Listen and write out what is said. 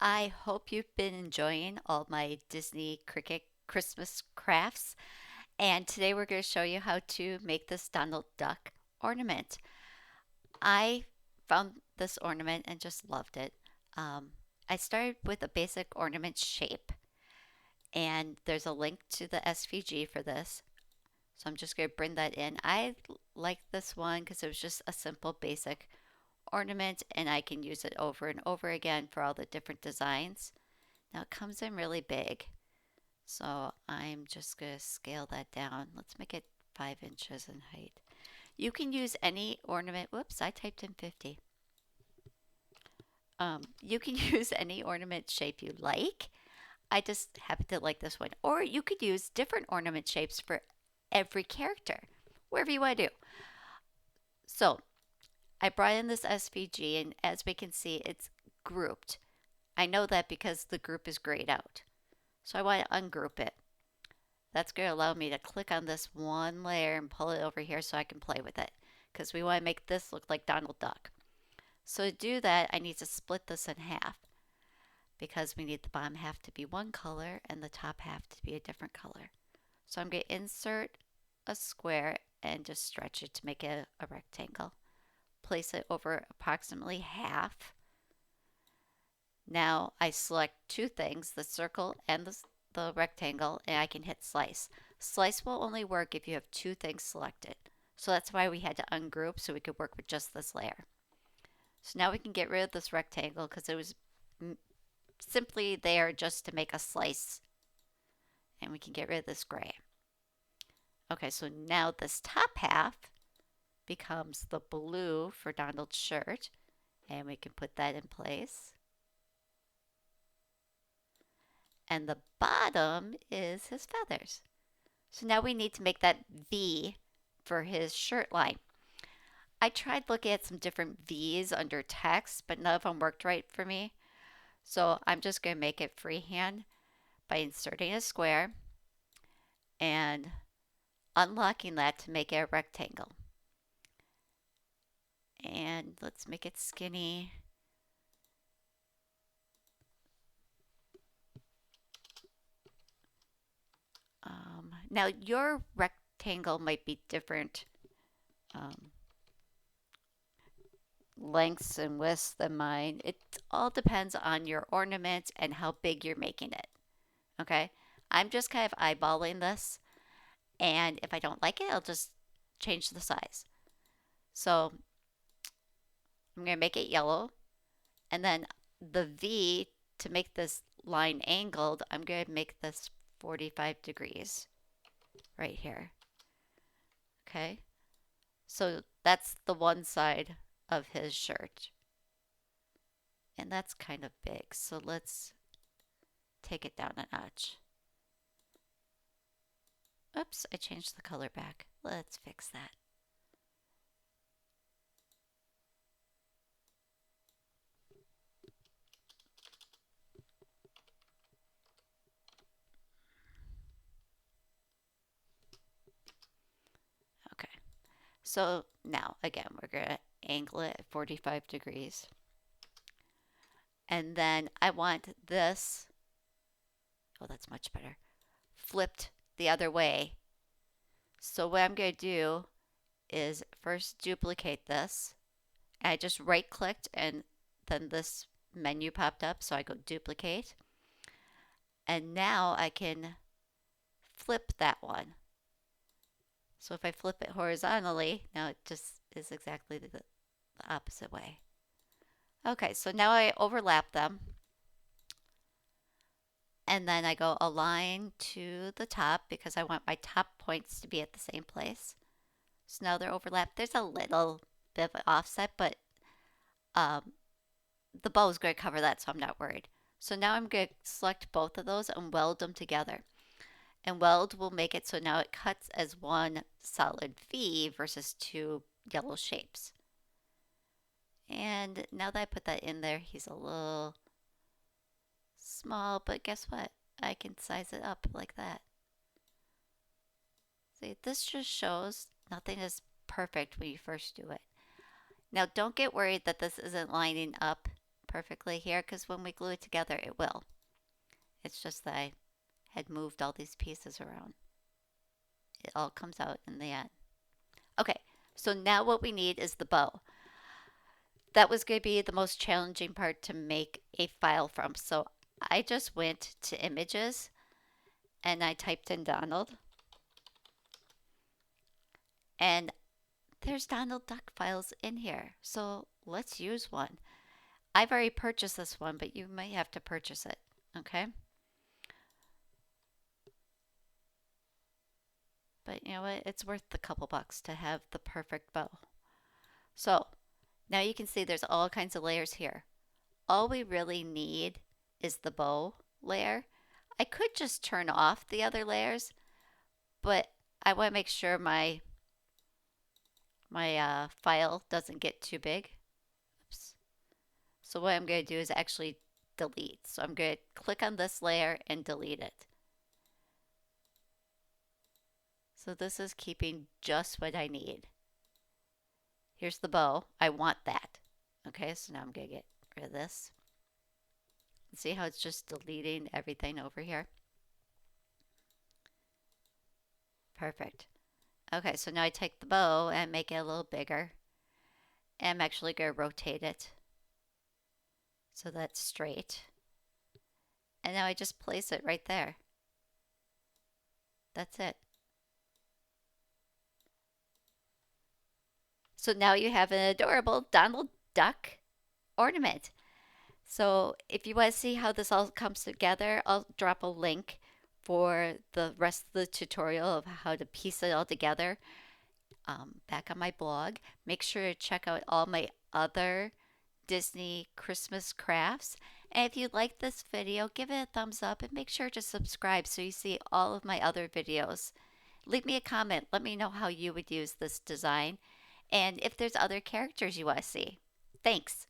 I hope you've been enjoying all my Disney Cricket Christmas crafts. And today we're going to show you how to make this Donald Duck ornament. I found this ornament and just loved it. Um, I started with a basic ornament shape, and there's a link to the SVG for this. So I'm just going to bring that in. I like this one because it was just a simple basic ornament, and I can use it over and over again for all the different designs. Now it comes in really big, so I'm just going to scale that down. Let's make it 5 inches in height. You can use any ornament. Whoops, I typed in 50. You can use any ornament shape you like. I just happen to like this one. Or you could use different ornament shapes for every character, wherever you want to do. So I brought in this SVG, and as we can see, it's grouped. I know that because the group is grayed out. So I want to ungroup it. That's going to allow me to click on this one layer and pull it over here so I can play with it, because we want to make this look like Donald Duck. So to do that, I need to split this in half, because we need the bottom half to be one color and the top half to be a different color. So I'm going to insert a square and just stretch it to make it a rectangle. Place it over approximately half. Now I select two things, the circle and the rectangle, and I can hit slice. Slice will only work if you have two things selected. So that's why we had to ungroup so we could work with just this layer. So now we can get rid of this rectangle because it was simply there just to make a slice. And we can get rid of this gray. Okay, so now this top half becomes the blue for Donald's shirt. And we can put that in place. And the bottom is his feathers. So now we need to make that V for his shirt line. I tried looking at some different V's under text, but none of them worked right for me. So I'm just going to make it freehand by inserting a square and unlocking that to make it a rectangle. And let's make it skinny. Now your rectangle might be different lengths and widths than mine. It all depends on your ornament and how big you're making it. Okay? I'm just kind of eyeballing this, and if I don't like it, I'll just change the size. So I'm going to make it yellow, and then the V, to make this line angled, I'm going to make this 45 degrees right here. Okay? So that's the one side of his shirt. And that's kind of big. So let's take it down a notch. Oops, I changed the color back. Let's fix that. Okay. So now, again, we're going to angle it at 45 degrees. And then I want this, oh, that's much better, flipped the other way. So what I'm going to do is first duplicate this. I just right clicked and then this menu popped up, so I go duplicate. And now I can flip that one. So if I flip it horizontally, now it just is exactly the opposite way. Okay, so now I overlap them. And then I go align to the top because I want my top points to be at the same place. So now they're overlapped. There's a little bit of an offset, but the bow is going to cover that, so I'm not worried. So now I'm going to select both of those and weld them together. And weld will make it so now it cuts as one solid V versus two yellow shapes. And now that I put that in there, he's a little small, but guess what? I can size it up like that. See, this just shows nothing is perfect when you first do it. Now, don't get worried that this isn't lining up perfectly here because when we glue it together, it will. It's just that I had moved all these pieces around. It all comes out in the end. Okay, so now what we need is the bow. That was going to be the most challenging part to make a file from. So I just went to images and I typed in Donald. And there's Donald Duck files in here. So let's use one. I've already purchased this one, but you might have to purchase it. Okay. But you know what? It's worth the couple bucks to have the perfect bow. So now you can see there's all kinds of layers here. All we really need is the bow layer. I could just turn off the other layers, but I want to make sure my file doesn't get too big. Oops. So what I'm going to do is actually delete. So I'm going to click on this layer and delete it. So this is keeping just what I need. Here's the bow. I want that. Okay, so now I'm going to get rid of this. See how it's just deleting everything over here? Perfect. Okay, so now I take the bow and make it a little bigger. And I'm actually going to rotate it so that's straight. And now I just place it right there. That's it. So now you have an adorable Donald Duck ornament. So if you want to see how this all comes together, I'll drop a link for the rest of the tutorial of how to piece it all together back on my blog. Make sure to check out all my other Disney Christmas crafts. And if you like this video, give it a thumbs up and make sure to subscribe so you see all of my other videos. Leave me a comment. Let me know how you would use this design and if there's other characters you want to see. Thanks.